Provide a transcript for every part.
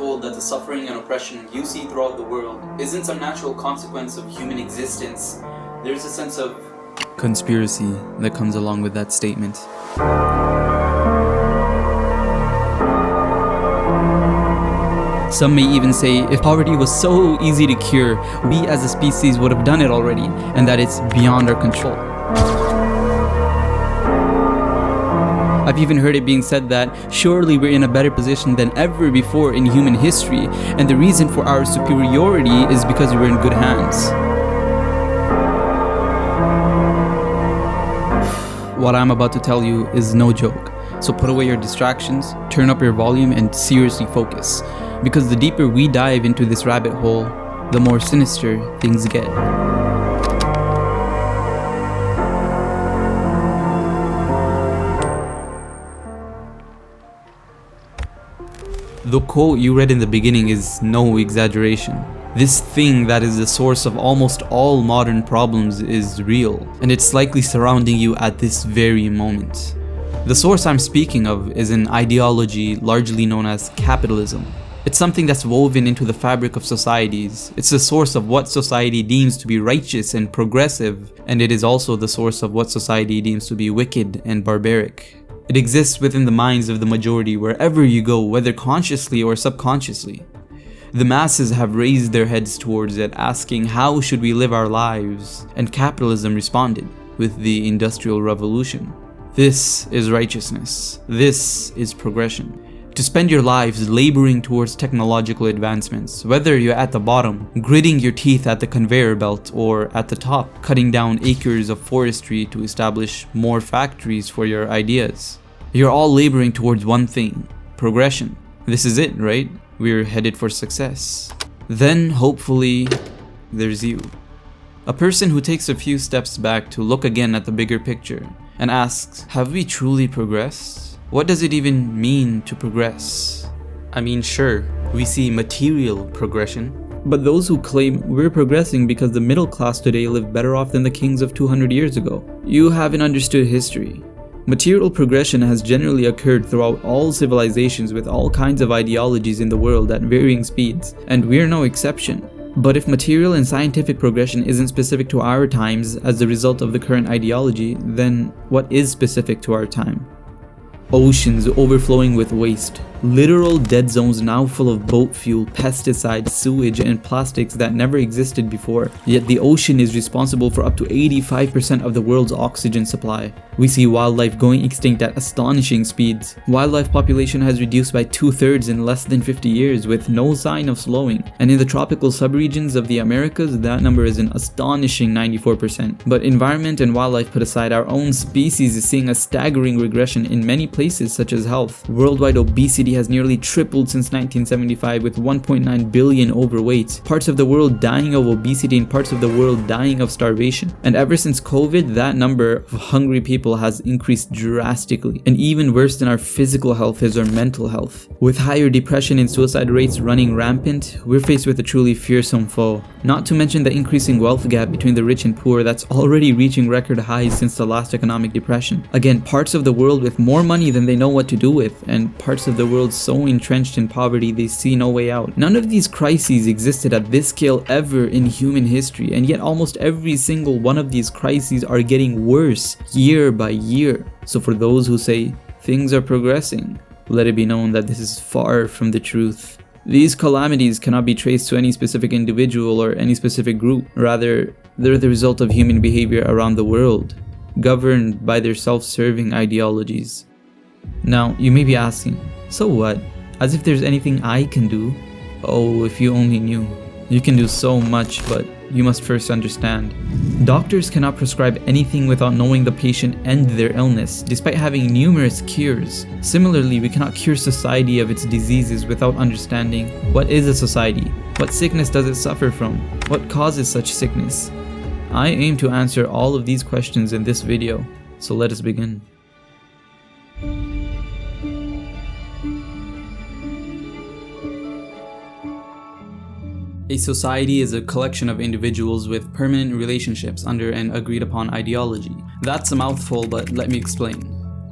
told that the suffering and oppression you see throughout the world isn't some natural consequence of human existence, there's a sense of conspiracy that comes along with that statement. Some may even say if poverty was so easy to cure, we as a species would have done it already, and that it's beyond our control. I've even heard it being said that surely we're in a better position than ever before in human history, and the reason for our superiority is because we're in good hands. What I'm about to tell you is no joke, so put away your distractions, turn up your volume, and seriously focus, because the deeper we dive into this rabbit hole, the more sinister things get. The quote you read in the beginning is no exaggeration. This thing that is the source of almost all modern problems is real, and it's likely surrounding you at this very moment. The source I'm speaking of is an ideology largely known as capitalism. It's something that's woven into the fabric of societies. It's the source of what society deems to be righteous and progressive, and it is also the source of what society deems to be wicked and barbaric. It exists within the minds of the majority wherever you go, whether consciously or subconsciously. The masses have raised their heads towards it, asking how should we live our lives, and capitalism responded with the Industrial Revolution. This is righteousness. This is progression. To spend your lives laboring towards technological advancements, whether you're at the bottom, gritting your teeth at the conveyor belt, or at the top, cutting down acres of forestry to establish more factories for your ideas. You're all laboring towards one thing: progression. This is it, right? We're headed for success. Then, hopefully, there's you. A person who takes a few steps back to look again at the bigger picture and asks, have we truly progressed? What does it even mean to progress? I mean, sure, we see material progression, but those who claim we're progressing because the middle class today live better off than the kings of 200 years ago, you haven't understood history. Material progression has generally occurred throughout all civilizations with all kinds of ideologies in the world at varying speeds, and we're no exception. But if material and scientific progression isn't specific to our times as the result of the current ideology, then what is specific to our time? Oceans overflowing with waste, literal dead zones now full of boat fuel, pesticides, sewage, and plastics that never existed before. Yet the ocean is responsible for up to 85% of the world's oxygen supply. We see wildlife going extinct at astonishing speeds. Wildlife population has reduced by 2/3 in less than 50 years with no sign of slowing. And in the tropical subregions of the Americas, that number is an astonishing 94%. But environment and wildlife put aside, our own species is seeing a staggering regression in many places such as health. Worldwide obesity has nearly tripled since 1975 with 1.9 billion overweight. Parts of the world dying of obesity and parts of the world dying of starvation. And ever since COVID, that number of hungry people has increased drastically. And even worse than our physical health is our mental health. With higher depression and suicide rates running rampant, we're faced with a truly fearsome foe. Not to mention the increasing wealth gap between the rich and poor that's already reaching record highs since the last economic depression. Again, parts of the world with more money than they know what to do with, and parts of the world so entrenched in poverty they see no way out. None of these crises existed at this scale ever in human history, and yet almost every single one of these crises are getting worse year by year. So for those who say things are progressing, let it be known that this is far from the truth. These calamities cannot be traced to any specific individual or any specific group. Rather, they're the result of human behavior around the world, governed by their self-serving ideologies. Now, you may be asking, so what? As if there's anything I can do. Oh, if you only knew. You can do so much, but you must first understand. Doctors cannot prescribe anything without knowing the patient and their illness, despite having numerous cures. Similarly, we cannot cure society of its diseases without understanding what is a society, what sickness does it suffer from, what causes such sickness. I aim to answer all of these questions in this video, so let us begin. A society is a collection of individuals with permanent relationships under an agreed upon ideology. That's a mouthful, but let me explain.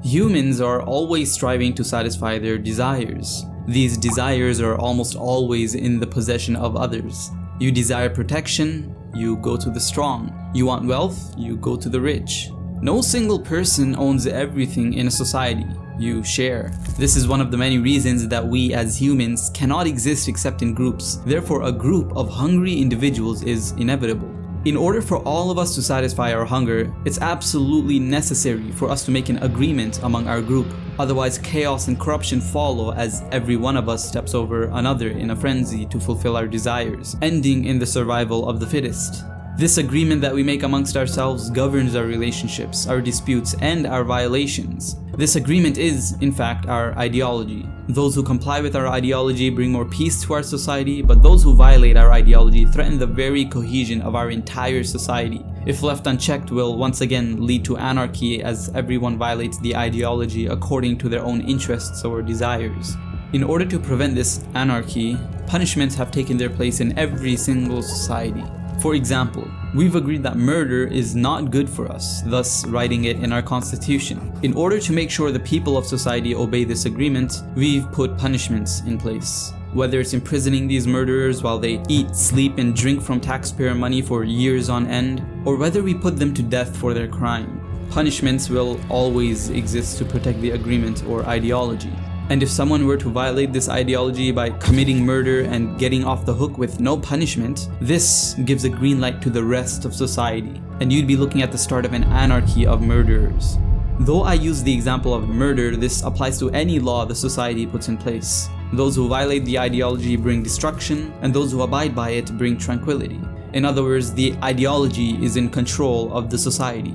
Humans are always striving to satisfy their desires. These desires are almost always in the possession of others. You desire protection, you go to the strong. You want wealth, you go to the rich. No single person owns everything in a society. You share. This is one of the many reasons that we as humans cannot exist except in groups. Therefore, a group of hungry individuals is inevitable. In order for all of us to satisfy our hunger, it's absolutely necessary for us to make an agreement among our group. Otherwise, chaos and corruption follow as every one of us steps over another in a frenzy to fulfill our desires, ending in the survival of the fittest. This agreement that we make amongst ourselves governs our relationships, our disputes, and our violations. This agreement is, in fact, our ideology. Those who comply with our ideology bring more peace to our society, but those who violate our ideology threaten the very cohesion of our entire society. If left unchecked, will once again lead to anarchy as everyone violates the ideology according to their own interests or desires. In order to prevent this anarchy, punishments have taken their place in every single society. For example, we've agreed that murder is not good for us, thus writing it in our constitution. In order to make sure the people of society obey this agreement, we've put punishments in place. Whether it's imprisoning these murderers while they eat, sleep, and drink from taxpayer money for years on end, or whether we put them to death for their crime. Punishments will always exist to protect the agreement or ideology. And if someone were to violate this ideology by committing murder and getting off the hook with no punishment, this gives a green light to the rest of society, and you'd be looking at the start of an anarchy of murderers. Though I use the example of murder, this applies to any law the society puts in place. Those who violate the ideology bring destruction, and those who abide by it bring tranquility. In other words, the ideology is in control of the society.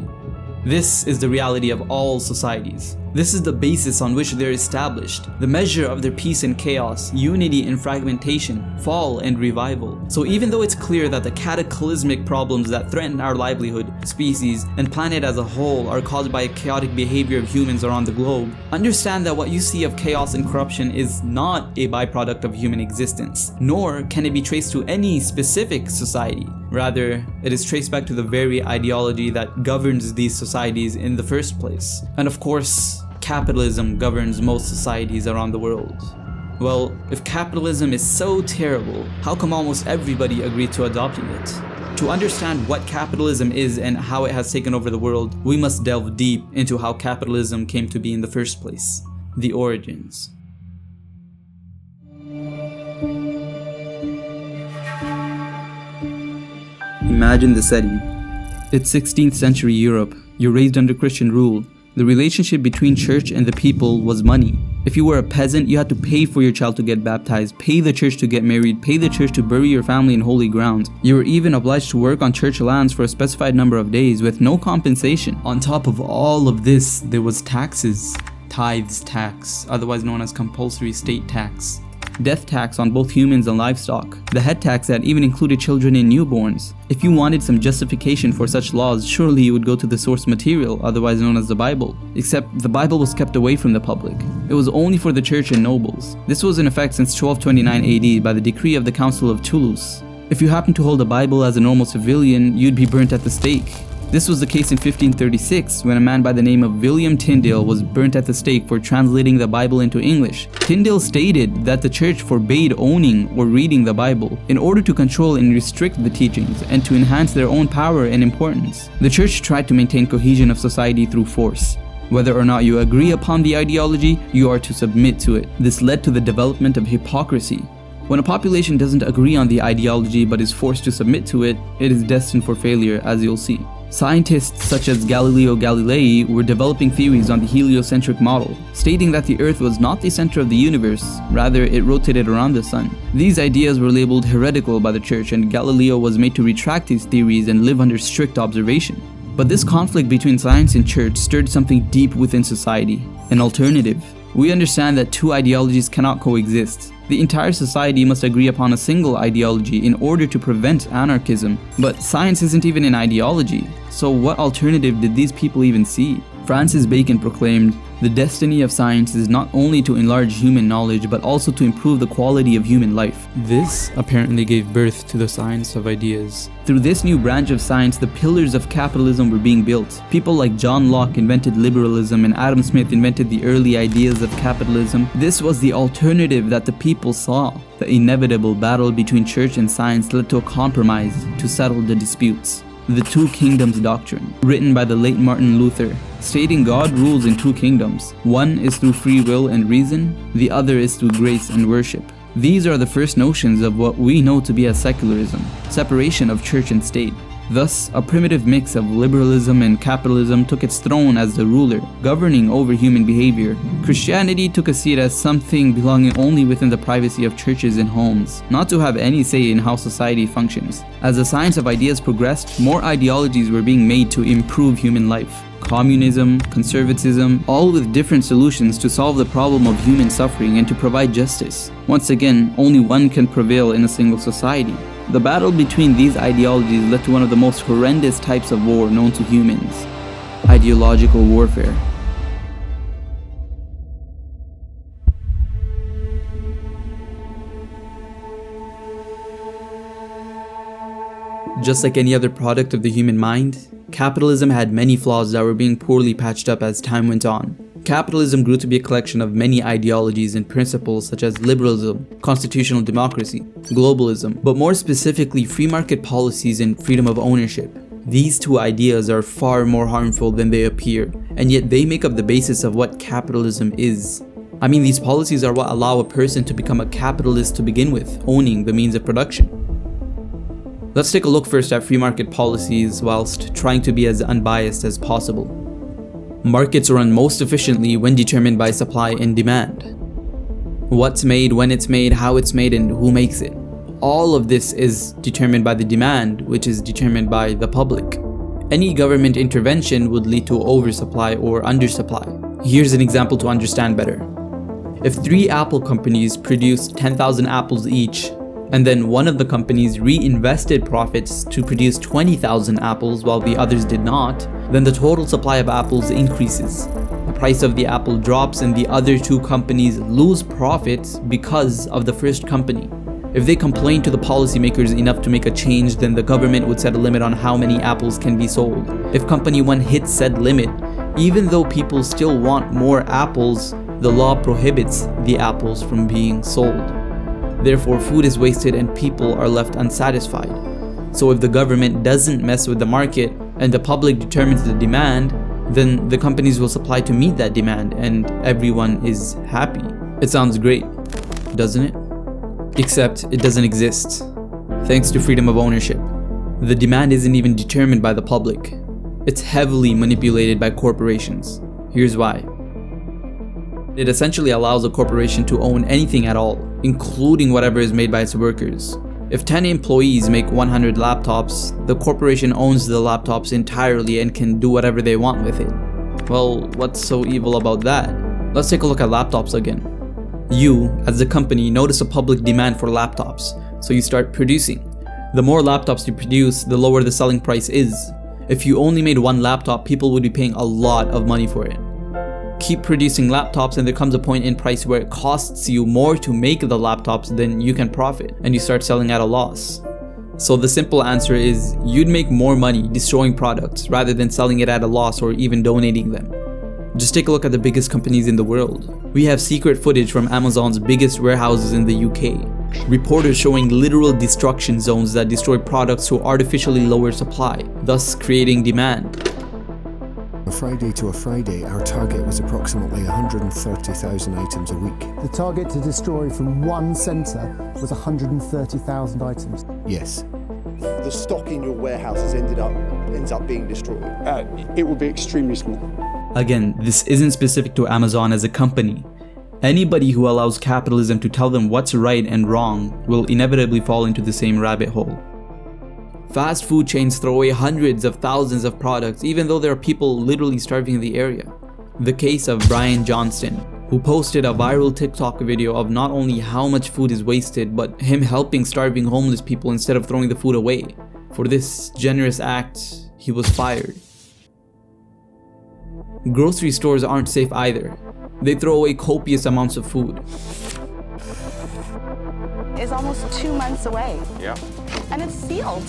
This is the reality of all societies. This is the basis on which they're established, the measure of their peace and chaos, unity and fragmentation, fall and revival. So even though it's clear that the cataclysmic problems that threaten our livelihood, species, and planet as a whole are caused by a chaotic behavior of humans around the globe, understand that what you see of chaos and corruption is not a byproduct of human existence, nor can it be traced to any specific society. Rather, it is traced back to the very ideology that governs these societies in the first place. And of course, capitalism governs most societies around the world. Well, if capitalism is so terrible, how come almost everybody agreed to adopting it? To understand what capitalism is and how it has taken over the world, we must delve deep into how capitalism came to be in the first place. The origins. Imagine the setting. It's 16th century Europe. You're raised under Christian rule. The relationship between church and the people was money. If you were a peasant, you had to pay for your child to get baptized, pay the church to get married, pay the church to bury your family in holy ground. You were even obliged to work on church lands for a specified number of days with no compensation. On top of all of this, there was taxes. Tithes tax, otherwise known as compulsory state tax. Death tax on both humans and livestock. The head tax that even included children and newborns. If you wanted some justification for such laws, surely you would go to the source material, otherwise known as the Bible. Except the Bible was kept away from the public. It was only for the church and nobles. This was in effect since 1229 AD by the decree of the Council of Toulouse. If you happened to hold a Bible as a normal civilian, you'd be burnt at the stake. This was the case in 1536 when a man by the name of William Tyndale was burnt at the stake for translating the Bible into English. Tyndale stated that the church forbade owning or reading the Bible in order to control and restrict the teachings and to enhance their own power and importance. The church tried to maintain cohesion of society through force. Whether or not you agree upon the ideology, you are to submit to it. This led to the development of hypocrisy. When a population doesn't agree on the ideology but is forced to submit to it, it is destined for failure, as you'll see. Scientists such as Galileo Galilei were developing theories on the heliocentric model, stating that the Earth was not the center of the universe, rather it rotated around the sun. These ideas were labeled heretical by the church, and Galileo was made to retract these theories and live under strict observation. But this conflict between science and church stirred something deep within society, an alternative. We understand that two ideologies cannot coexist. The entire society must agree upon a single ideology in order to prevent anarchism. But science isn't even an ideology, so what alternative did these people even see? Francis Bacon proclaimed, "The destiny of science is not only to enlarge human knowledge, but also to improve the quality of human life." This apparently gave birth to the science of ideas. Through this new branch of science, the pillars of capitalism were being built. People like John Locke invented liberalism, and Adam Smith invented the early ideas of capitalism. This was the alternative that the people saw. The inevitable battle between church and science led to a compromise to settle the disputes. The Two Kingdoms Doctrine, written by the late Martin Luther, stating God rules in two kingdoms. One is through free will and reason, the other is through grace and worship. These are the first notions of what we know to be as secularism, separation of church and state. Thus, a primitive mix of liberalism and capitalism took its throne as the ruler, governing over human behavior. Christianity took a seat as something belonging only within the privacy of churches and homes, not to have any say in how society functions. As the science of ideas progressed, more ideologies were being made to improve human life. Communism, conservatism, all with different solutions to solve the problem of human suffering and to provide justice. Once again, only one can prevail in a single society. The battle between these ideologies led to one of the most horrendous types of war known to humans: ideological warfare. Just like any other product of the human mind, capitalism had many flaws that were being poorly patched up as time went on. Capitalism grew to be a collection of many ideologies and principles such as liberalism, constitutional democracy, globalism, but more specifically free market policies and freedom of ownership. These two ideas are far more harmful than they appear, and yet they make up the basis of what capitalism is. I mean, these policies are what allow a person to become a capitalist to begin with, owning the means of production. Let's take a look first at free market policies whilst trying to be as unbiased as possible. Markets run most efficiently when determined by supply and demand. What's made, when it's made, how it's made, and who makes it. All of this is determined by the demand, which is determined by the public. Any government intervention would lead to oversupply or undersupply. Here's an example to understand better. If 3 Apple companies produced 10,000 apples each, and then one of the companies reinvested profits to produce 20,000 apples while the others did not, then the total supply of apples increases. The price of the apple drops and the other 2 companies lose profits because of the first company. If they complain to the policymakers enough to make a change, then the government would set a limit on how many apples can be sold. If company 1 hits said limit, even though people still want more apples, the law prohibits the apples from being sold. Therefore, food is wasted and people are left unsatisfied. So if the government doesn't mess with the market and the public determines the demand, then the companies will supply to meet that demand and everyone is happy. It sounds great, doesn't it? Except it doesn't exist. Thanks to freedom of ownership, the demand isn't even determined by the public. It's heavily manipulated by corporations. Here's why. It essentially allows a corporation to own anything at all, including whatever is made by its workers. If 10 employees make 100 laptops, the corporation owns the laptops entirely and can do whatever they want with it. Well, what's so evil about that? Let's take a look at laptops again. You, as a company, notice a public demand for laptops, so you start producing. The more laptops you produce, the lower the selling price is. If you only made 1 laptop, people would be paying a lot of money for it. Keep producing laptops and there comes a point in price where it costs you more to make the laptops than you can profit, and you start selling at a loss. So the simple answer is you'd make more money destroying products rather than selling it at a loss or even donating them. Just take a look at the biggest companies in the world. We have secret footage from Amazon's biggest warehouses in the UK. Reporters showing literal destruction zones that destroy products to artificially lower supply, thus creating demand. A Friday to a Friday, our target was approximately 130,000 items a week. The target to destroy from one centre was 130,000 items. Yes. The stock in your warehouses ends up being destroyed. It will be extremely small. Again, this isn't specific to Amazon as a company. Anybody who allows capitalism to tell them what's right and wrong will inevitably fall into the same rabbit hole. Fast food chains throw away hundreds of thousands of products even though there are people literally starving in the area. The case of Brian Johnston, who posted a viral TikTok video of not only how much food is wasted, but him helping starving homeless people instead of throwing the food away. For this generous act, he was fired. Grocery stores aren't safe either. They throw away copious amounts of food. Is almost 2 months away. Yeah. And it's sealed.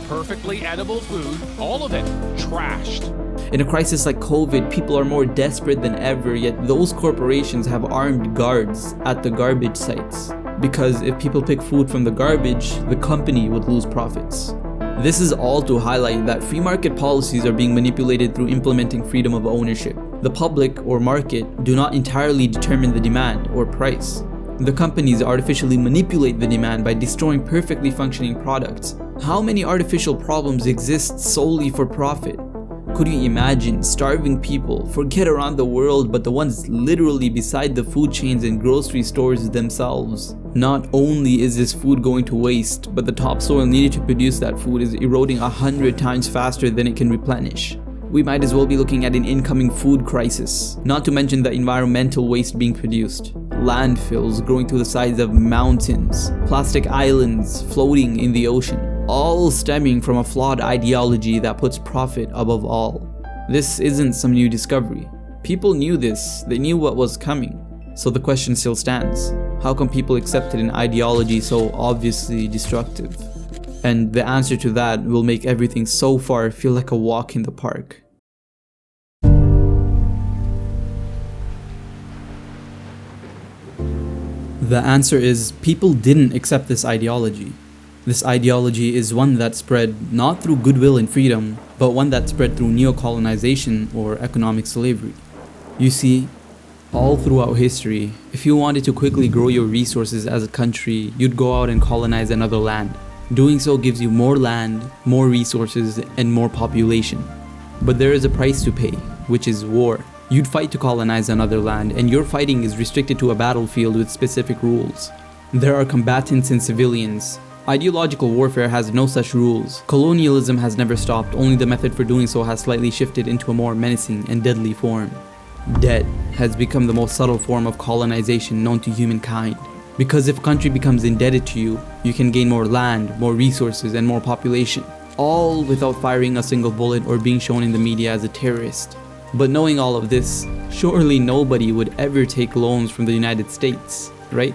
Perfectly edible food, all of it trashed. In a crisis like COVID, people are more desperate than ever, yet those corporations have armed guards at the garbage sites. Because if people pick food from the garbage, the company would lose profits. This is all to highlight that free market policies are being manipulated through implementing freedom of ownership. The public or market do not entirely determine the demand or price. The companies artificially manipulate the demand by destroying perfectly functioning products. How many artificial problems exist solely for profit? Could you imagine starving people, forget around the world, but the ones literally beside the food chains and grocery stores themselves? Not only is this food going to waste, but the topsoil needed to produce that food is eroding 100 times faster than it can replenish. We might as well be looking at an incoming food crisis, not to mention the environmental waste being produced. Landfills growing to the size of mountains, plastic islands floating in the ocean. All stemming from a flawed ideology that puts profit above all. This isn't some new discovery. People knew this, they knew what was coming. So the question still stands. How come people accepted an ideology so obviously destructive? And the answer to that will make everything so far feel like a walk in the park. The answer is people didn't accept this ideology. This ideology is one that spread not through goodwill and freedom, but one that spread through neo-colonization or economic slavery. You see, all throughout history, if you wanted to quickly grow your resources as a country, you'd go out and colonize another land. Doing so gives you more land, more resources, and more population. But there is a price to pay, which is war. You'd fight to colonize another land, and your fighting is restricted to a battlefield with specific rules. There are combatants and civilians. Ideological warfare has no such rules. Colonialism has never stopped, only the method for doing so has slightly shifted into a more menacing and deadly form. Debt has become the most subtle form of colonization known to humankind. Because if a country becomes indebted to you, you can gain more land, more resources, and more population. All without firing a single bullet or being shown in the media as a terrorist. But knowing all of this, surely nobody would ever take loans from the United States, right?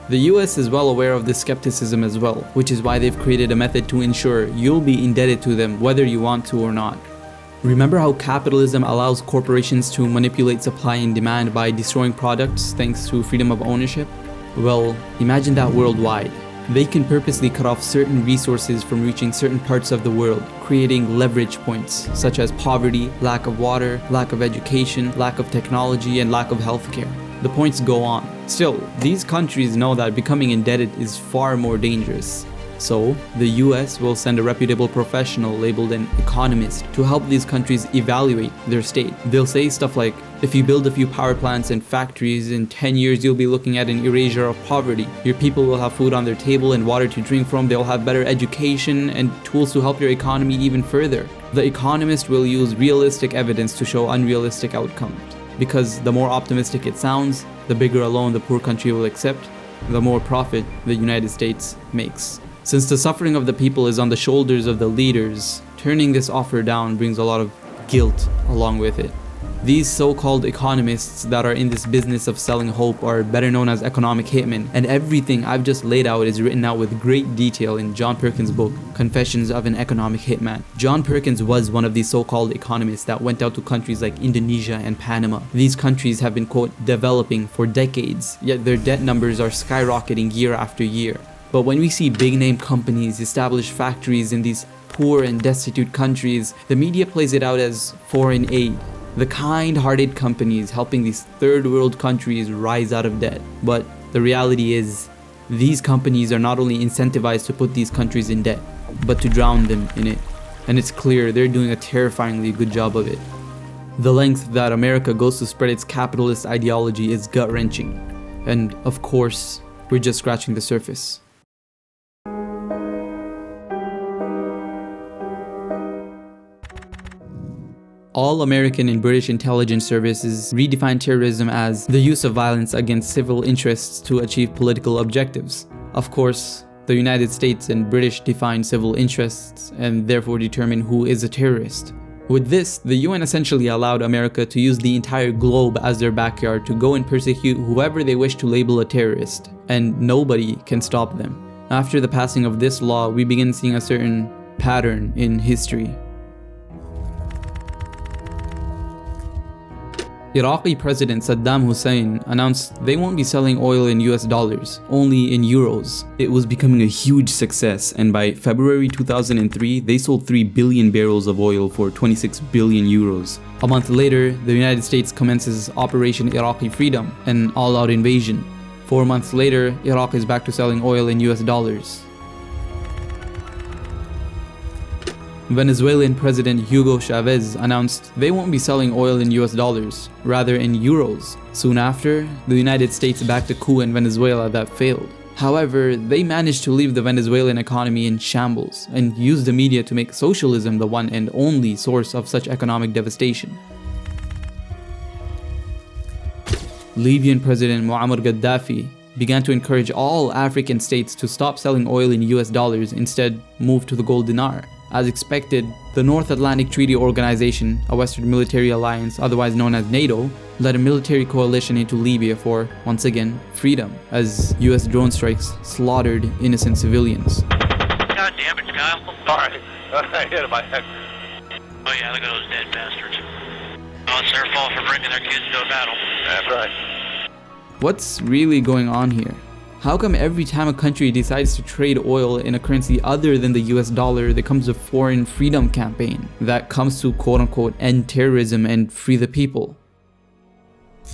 The US is well aware of this skepticism as well, which is why they've created a method to ensure you'll be indebted to them whether you want to or not. Remember how capitalism allows corporations to manipulate supply and demand by destroying products thanks to freedom of ownership? Well, imagine that worldwide. They can purposely cut off certain resources from reaching certain parts of the world, creating leverage points such as poverty, lack of water, lack of education, lack of technology, and lack of healthcare. The points go on. Still, these countries know that becoming indebted is far more dangerous. So, the US will send a reputable professional labeled an economist to help these countries evaluate their state. They'll say stuff like, if you build a few power plants and factories, in 10 years you'll be looking at an erasure of poverty. Your people will have food on their table and water to drink from, they'll have better education and tools to help your economy even further. The economist will use realistic evidence to show unrealistic outcomes. Because the more optimistic it sounds, the bigger a loan the poor country will accept, the more profit the United States makes. Since the suffering of the people is on the shoulders of the leaders, turning this offer down brings a lot of guilt along with it. These so-called economists that are in this business of selling hope are better known as economic hitmen, and everything I've just laid out is written out with great detail in John Perkins' book, Confessions of an Economic Hitman. John Perkins was one of these so-called economists that went out to countries like Indonesia and Panama. These countries have been, quote, developing for decades, yet their debt numbers are skyrocketing year after year. But when we see big-name companies establish factories in these poor and destitute countries, the media plays it out as foreign aid. The kind-hearted companies helping these third-world countries rise out of debt. But the reality is, these companies are not only incentivized to put these countries in debt, but to drown them in it. And it's clear they're doing a terrifyingly good job of it. The length that America goes to spread its capitalist ideology is gut-wrenching. And of course, we're just scratching the surface. All American and British intelligence services redefine terrorism as the use of violence against civil interests to achieve political objectives. Of course, the United States and British define civil interests and therefore determine who is a terrorist. With this, the UN essentially allowed America to use the entire globe as their backyard to go and persecute whoever they wish to label a terrorist, and nobody can stop them. After the passing of this law, we begin seeing a certain pattern in history. Iraqi President Saddam Hussein announced they won't be selling oil in US dollars, only in euros. It was becoming a huge success, and by February 2003, they sold 3 billion barrels of oil for 26 billion euros. A month later, the United States commences Operation Iraqi Freedom, an all-out invasion. 4 months later, Iraq is back to selling oil in US dollars. Venezuelan President Hugo Chavez announced they won't be selling oil in US dollars, rather in euros. Soon after, the United States backed a coup in Venezuela that failed. However, they managed to leave the Venezuelan economy in shambles and used the media to make socialism the one and only source of such economic devastation. Libyan President Muammar Gaddafi began to encourage all African states to stop selling oil in US dollars, instead move to the gold dinar. As expected, the North Atlantic Treaty Organization, a Western military alliance otherwise known as NATO, led a military coalition into Libya for, once again, freedom, as US drone strikes slaughtered innocent civilians. God damn it, Kyle. Sorry. I hit my head. Oh yeah, look at those dead bastards. Oh, it's their fault for bringing their kids to a battle. That's right. What's really going on here? How come every time a country decides to trade oil in a currency other than the US dollar, there comes a foreign freedom campaign that comes to quote-unquote end terrorism and free the people?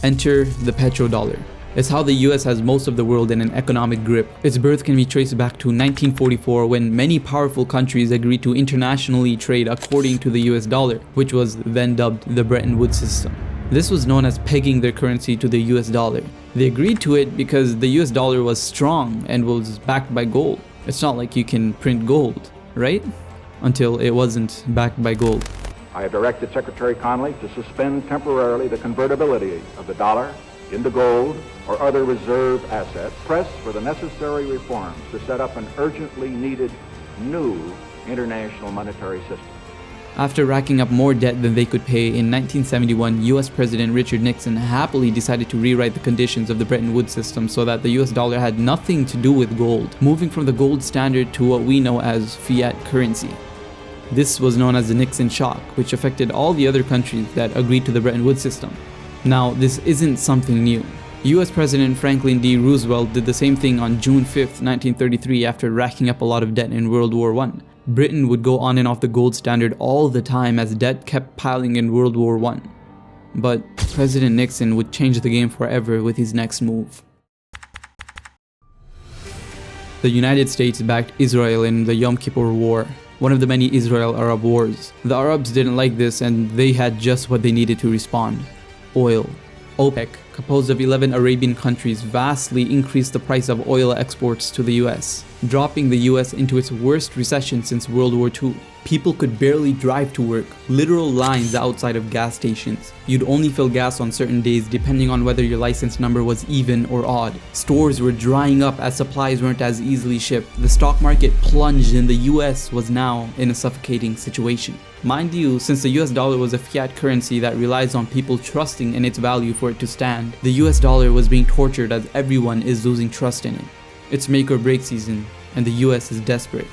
Enter the petrodollar. It's how the US has most of the world in an economic grip. Its birth can be traced back to 1944, when many powerful countries agreed to internationally trade according to the US dollar, which was then dubbed the Bretton Woods system. This was known as pegging their currency to the US dollar. They agreed to it because the US dollar was strong and was backed by gold. It's not like you can print gold, right? Until it wasn't backed by gold. I have directed Secretary Connally to suspend temporarily the convertibility of the dollar into gold or other reserve assets, press for the necessary reforms to set up an urgently needed new international monetary system. After racking up more debt than they could pay, in 1971, US President Richard Nixon happily decided to rewrite the conditions of the Bretton Woods system so that the US dollar had nothing to do with gold, moving from the gold standard to what we know as fiat currency. This was known as the Nixon shock, which affected all the other countries that agreed to the Bretton Woods system. Now, this isn't something new. US President Franklin D. Roosevelt did the same thing on June 5, 1933, after racking up a lot of debt in World War I. Britain would go on and off the gold standard all the time as debt kept piling in World War I. But President Nixon would change the game forever with his next move. The United States backed Israel in the Yom Kippur War, one of the many Israel-Arab wars. The Arabs didn't like this, and they had just what they needed to respond: oil. OPEC, composed of 11 Arabian countries, vastly increased the price of oil exports to the US, dropping the US into its worst recession since World War II. People could barely drive to work, literal lines outside of gas stations. You'd only fill gas on certain days depending on whether your license number was even or odd. Stores were drying up as supplies weren't as easily shipped. The stock market plunged and the US was now in a suffocating situation. Mind you, since the US dollar was a fiat currency that relies on people trusting in its value for it to stand, the US dollar was being tortured as everyone is losing trust in it. It's make or break season, and the US is desperate.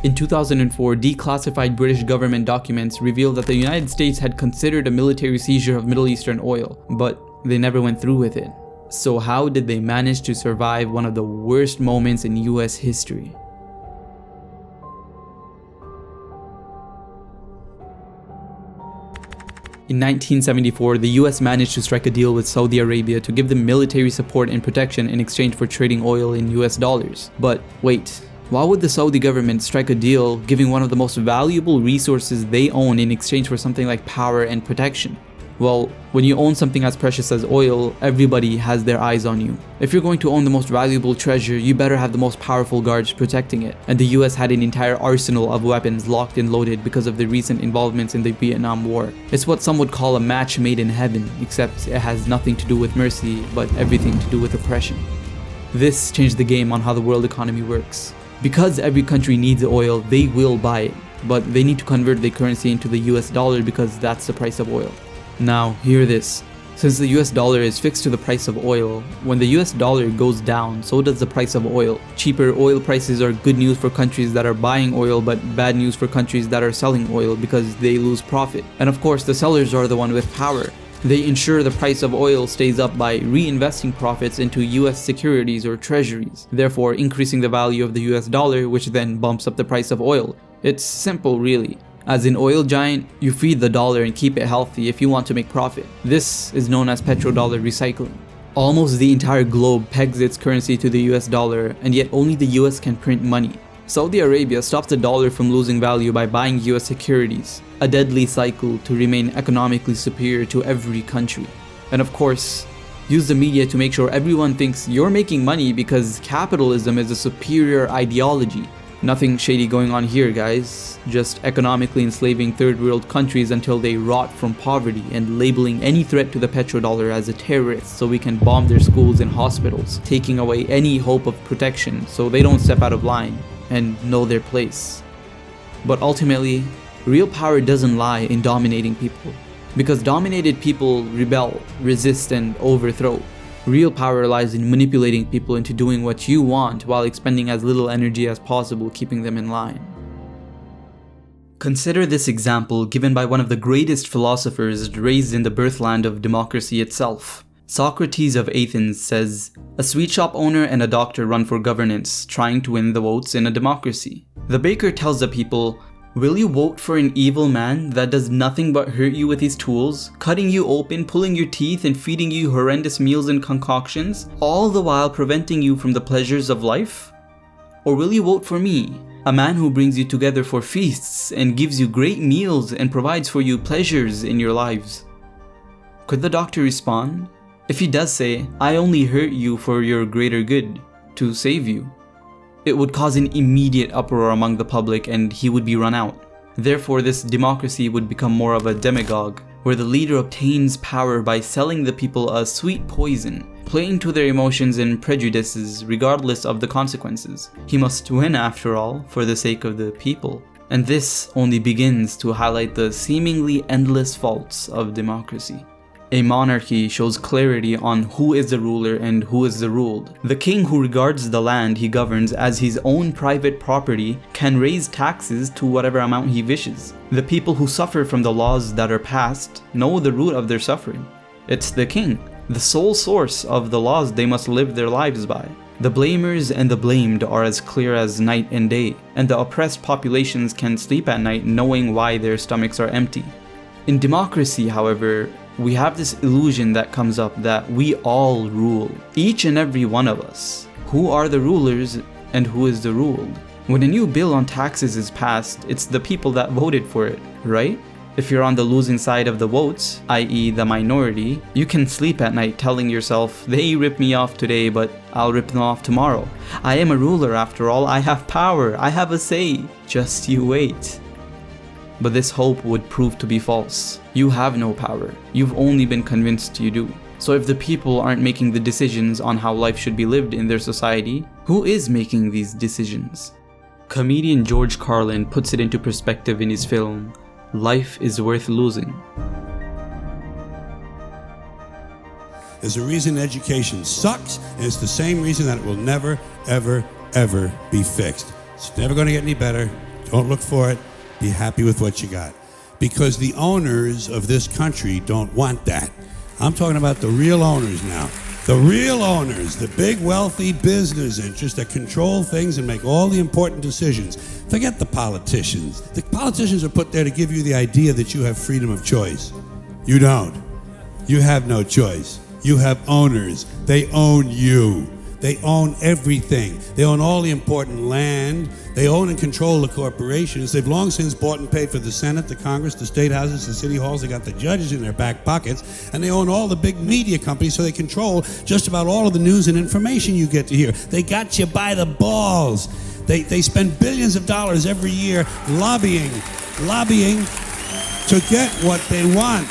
In 2004, declassified British government documents revealed that the United States had considered a military seizure of Middle Eastern oil, but they never went through with it. So how did they manage to survive one of the worst moments in US history? In 1974, the US managed to strike a deal with Saudi Arabia to give them military support and protection in exchange for trading oil in US dollars. But wait, why would the Saudi government strike a deal giving one of the most valuable resources they own in exchange for something like power and protection? Well, when you own something as precious as oil, everybody has their eyes on you. If you're going to own the most valuable treasure, you better have the most powerful guards protecting it. And the US had an entire arsenal of weapons locked and loaded because of the recent involvements in the Vietnam War. It's what some would call a match made in heaven, except it has nothing to do with mercy, but everything to do with oppression. This changed the game on how the world economy works. Because every country needs oil, they will buy it. but they need to convert their currency into the US dollar because that's the price of oil. Now, hear this. Since the US dollar is fixed to the price of oil, when the US dollar goes down, so does the price of oil. Cheaper oil prices are good news for countries that are buying oil, but bad news for countries that are selling oil because they lose profit. And of course, the sellers are the one with power. They ensure the price of oil stays up by reinvesting profits into US securities or treasuries, therefore increasing the value of the US dollar, which then bumps up the price of oil. It's simple, really. As an oil giant, you feed the dollar and keep it healthy if you want to make profit. This is known as petrodollar recycling. Almost the entire globe pegs its currency to the US dollar, and yet only the US can print money. Saudi Arabia stops the dollar from losing value by buying US securities, a deadly cycle to remain economically superior to every country. And of course, use the media to make sure everyone thinks you're making money because capitalism is a superior ideology. Nothing shady going on here, guys. Just economically enslaving third world countries until they rot from poverty and labeling any threat to the petrodollar as a terrorist so we can bomb their schools and hospitals, taking away any hope of protection so they don't step out of line and know their place. But ultimately, real power doesn't lie in dominating people, because dominated people rebel, resist, and overthrow. Real power lies in manipulating people into doing what you want while expending as little energy as possible, keeping them in line. Consider this example given by one of the greatest philosophers raised in the birthland of democracy itself. Socrates of Athens says, "A sweet shop owner and a doctor run for governance, trying to win the votes in a democracy. The baker tells the people, 'Will you vote for an evil man that does nothing but hurt you with his tools, cutting you open, pulling your teeth, and feeding you horrendous meals and concoctions, all the while preventing you from the pleasures of life? Or will you vote for me, a man who brings you together for feasts and gives you great meals and provides for you pleasures in your lives?'" Could the doctor respond? If he does say, "I only hurt you for your greater good, to save you," it would cause an immediate uproar among the public and he would be run out. Therefore, this democracy would become more of a demagogue, where the leader obtains power by selling the people a sweet poison, playing to their emotions and prejudices regardless of the consequences. He must win after all, for the sake of the people. And this only begins to highlight the seemingly endless faults of democracy. A monarchy shows clarity on who is the ruler and who is the ruled. The king, who regards the land he governs as his own private property, can raise taxes to whatever amount he wishes. The people who suffer from the laws that are passed know the root of their suffering. It's the king, the sole source of the laws they must live their lives by. The blamers and the blamed are as clear as night and day, and the oppressed populations can sleep at night knowing why their stomachs are empty. In democracy, however, we have this illusion that comes up that we all rule, each and every one of us. Who are the rulers and who is the ruled? When a new bill on taxes is passed, it's the people that voted for it, right? If you're on the losing side of the votes, i.e. the minority, you can sleep at night telling yourself, "They ripped me off today, but I'll rip them off tomorrow. I am a ruler after all, I have power, I have a say, just you wait." But this hope would prove to be false. You have no power. You've only been convinced you do. So if the people aren't making the decisions on how life should be lived in their society, who is making these decisions? Comedian George Carlin puts it into perspective in his film, Life is Worth Losing. There's a reason education sucks, and it's the same reason that it will never, ever, ever be fixed. It's never going to get any better. Don't look for it. Be happy with what you got. Because the owners of this country don't want that. I'm talking about the real owners now. The real owners, the big wealthy business interests that control things and make all the important decisions. Forget the politicians. The politicians are put there to give you the idea that you have freedom of choice. You don't. You have no choice. You have owners. They own you. They own everything. They own all the important land. They own and control the corporations. They've long since bought and paid for the Senate, the Congress, the state houses, the city halls. They got the judges in their back pockets. And they own all the big media companies, so they control just about all of the news and information you get to hear. They got you by the balls. They spend billions of dollars every year lobbying to get what they want.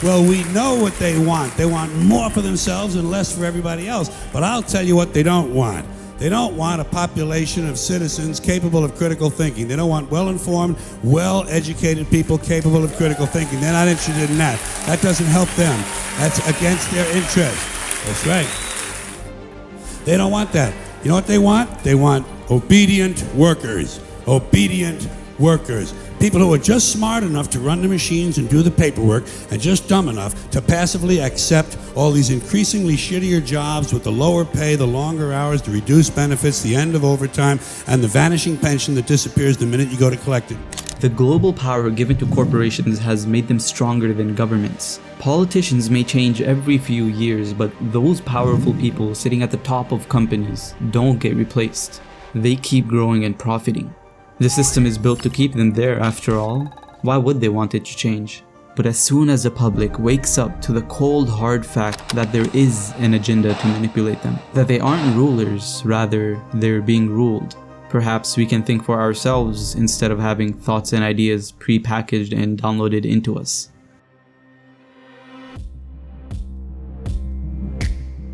Well, we know what they want. They want more for themselves and less for everybody else. But I'll tell you what they don't want. They don't want a population of citizens capable of critical thinking. They don't want well-informed, well-educated people capable of critical thinking. They're not interested in that. That doesn't help them. That's against their interest. That's right. They don't want that. You know what they want? They want obedient workers. Obedient workers. People who are just smart enough to run the machines and do the paperwork and just dumb enough to passively accept all these increasingly shittier jobs with the lower pay, the longer hours, the reduced benefits, the end of overtime, and the vanishing pension that disappears the minute you go to collect it. The global power given to corporations has made them stronger than governments. Politicians may change every few years, but those powerful people sitting at the top of companies don't get replaced. They keep growing and profiting. The system is built to keep them there after all. Why would they want it to change? But as soon as the public wakes up to the cold hard fact that there is an agenda to manipulate them, that they aren't rulers, rather they're being ruled, perhaps we can think for ourselves instead of having thoughts and ideas pre-packaged and downloaded into us.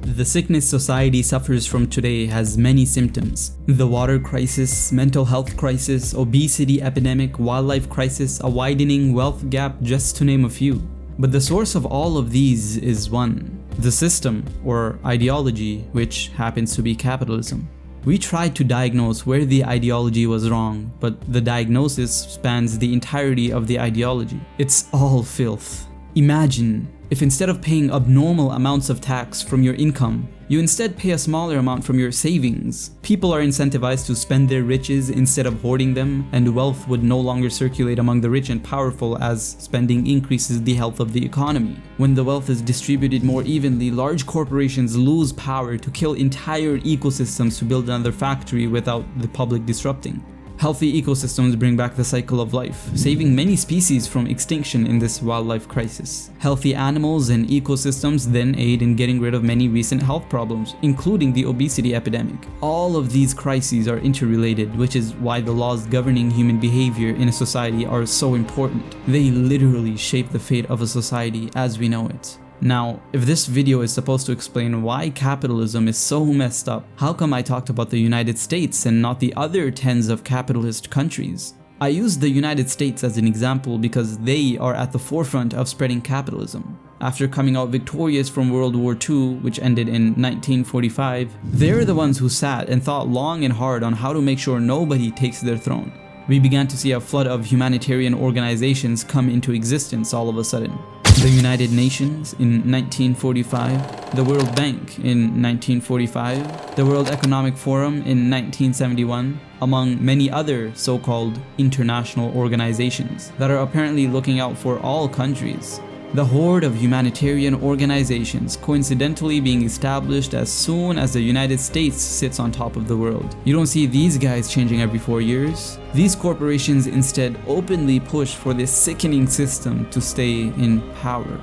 The sickness society suffers from today has many symptoms. The water crisis, mental health crisis, obesity epidemic, wildlife crisis, a widening wealth gap, just to name a few. But the source of all of these is one: the system, or ideology, which happens to be capitalism. We tried to diagnose where the ideology was wrong, but the diagnosis spans the entirety of the ideology. It's all filth. Imagine if instead of paying abnormal amounts of tax from your income, you instead pay a smaller amount from your savings. People are incentivized to spend their riches instead of hoarding them, and wealth would no longer circulate among the rich and powerful as spending increases the health of the economy. When the wealth is distributed more evenly, large corporations lose power to kill entire ecosystems to build another factory without the public disrupting. Healthy ecosystems bring back the cycle of life, saving many species from extinction in this wildlife crisis. Healthy animals and ecosystems then aid in getting rid of many recent health problems, including the obesity epidemic. All of these crises are interrelated, which is why the laws governing human behavior in a society are so important. They literally shape the fate of a society as we know it. Now, if this video is supposed to explain why capitalism is so messed up, how come I talked about the United States and not the other tens of capitalist countries? I used the United States as an example because they are at the forefront of spreading capitalism. After coming out victorious from World War II, which ended in 1945, they're the ones who sat and thought long and hard on how to make sure nobody takes their throne. We began to see a flood of humanitarian organizations come into existence all of a sudden. The United Nations in 1945, the World Bank in 1945, the World Economic Forum in 1971, among many other so-called international organizations that are apparently looking out for all countries. The horde of humanitarian organizations coincidentally being established as soon as the United States sits on top of the world. You don't see these guys changing every 4 years. These corporations instead openly push for this sickening system to stay in power.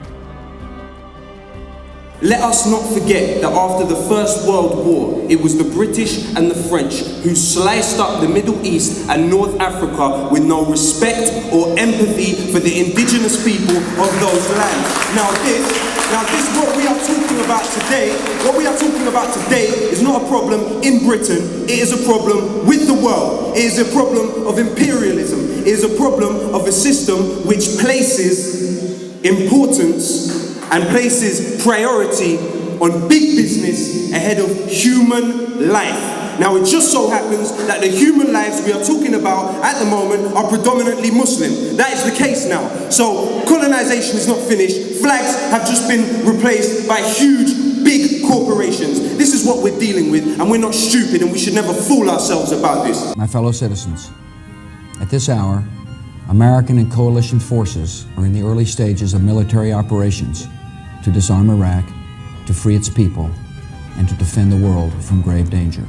Let us not forget that after the First World War, it was the British and the French who sliced up the Middle East and North Africa with no respect or empathy for the indigenous people of those lands. Now this what we are talking about today, is not a problem in Britain, it is a problem with the world. It is a problem of imperialism. It is a problem of a system which places importance and places priority on big business ahead of human life. Now it just so happens that the human lives we are talking about at the moment are predominantly Muslim. That is the case now. So colonization is not finished. Flags have just been replaced by huge, big corporations. This is what we're dealing with, and we're not stupid, and we should never fool ourselves about this. My fellow citizens, at this hour, American and coalition forces are in the early stages of military operations to disarm Iraq, to free its people, and to defend the world from grave danger.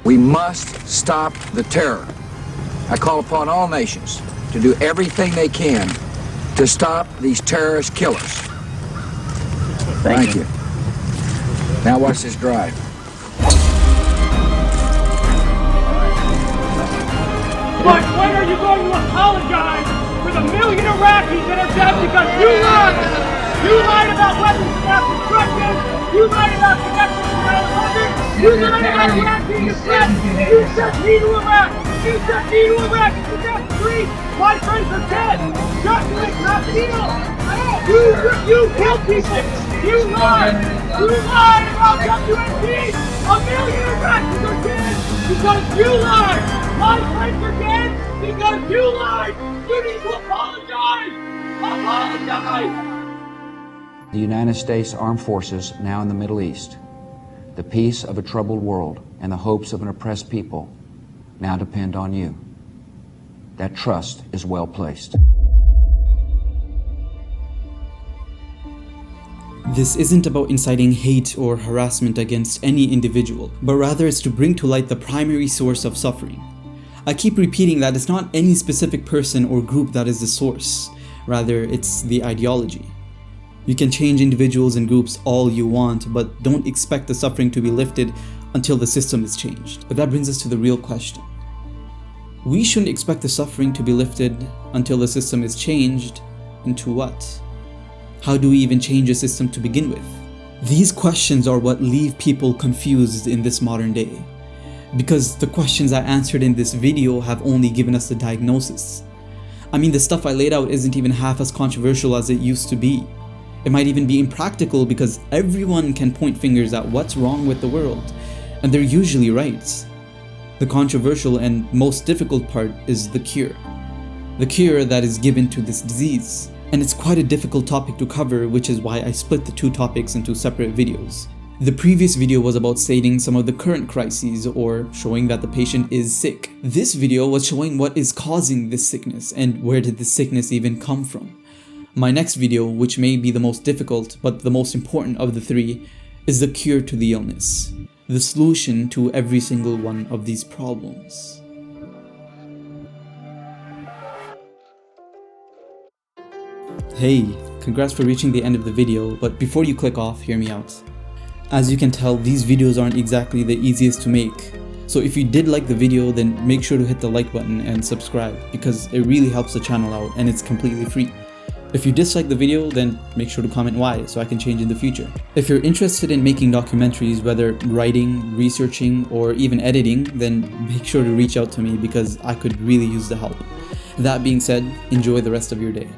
We must stop the terror. I call upon all nations to do everything they can to stop these terrorist killers. Thank you. Now watch this drive. But when are you going to apologize for the million Iraqis that are dead because you lied? You lied about weapons of mass destruction. You lied about connecting to 9/11. You lied about Iraq being a threat. You sent me to Iraq. You sent me to Iraq in 2003. My friends are dead. Document not deal. You killed people. You lied. You lied about WMD. A million Iraqis are dead because you lied. My friends are dead because you lied. You need to apologize. Apologize. The United States Armed Forces now in the Middle East, the peace of a troubled world and the hopes of an oppressed people now depend on you. That trust is well placed. This isn't about inciting hate or harassment against any individual, but rather it's to bring to light the primary source of suffering. I keep repeating that it's not any specific person or group that is the source, rather it's the ideology. You can change individuals and groups all you want, but don't expect the suffering to be lifted until the system is changed. But that brings us to the real question. We shouldn't expect the suffering to be lifted until the system is changed. Into what? How do we even change a system to begin with? These questions are what leave people confused in this modern day. Because the questions I answered in this video have only given us the diagnosis. I mean, the stuff I laid out isn't even half as controversial as it used to be. It might even be impractical because everyone can point fingers at what's wrong with the world, and they're usually right. The controversial and most difficult part is the cure. The cure that is given to this disease. And it's quite a difficult topic to cover, which is why I split the two topics into separate videos. The previous video was about stating some of the current crises or showing that the patient is sick. This video was showing what is causing this sickness and where did this sickness even come from. My next video, which may be the most difficult but the most important of the three, is the cure to the illness. The solution to every single one of these problems. Hey, congrats for reaching the end of the video, but before you click off, hear me out. As you can tell, these videos aren't exactly the easiest to make. So if you did like the video, then make sure to hit the like button and subscribe because it really helps the channel out and it's completely free. If you dislike the video, then make sure to comment why so I can change in the future. If you're interested in making documentaries, whether writing, researching, or even editing, then make sure to reach out to me because I could really use the help. That being said, enjoy the rest of your day.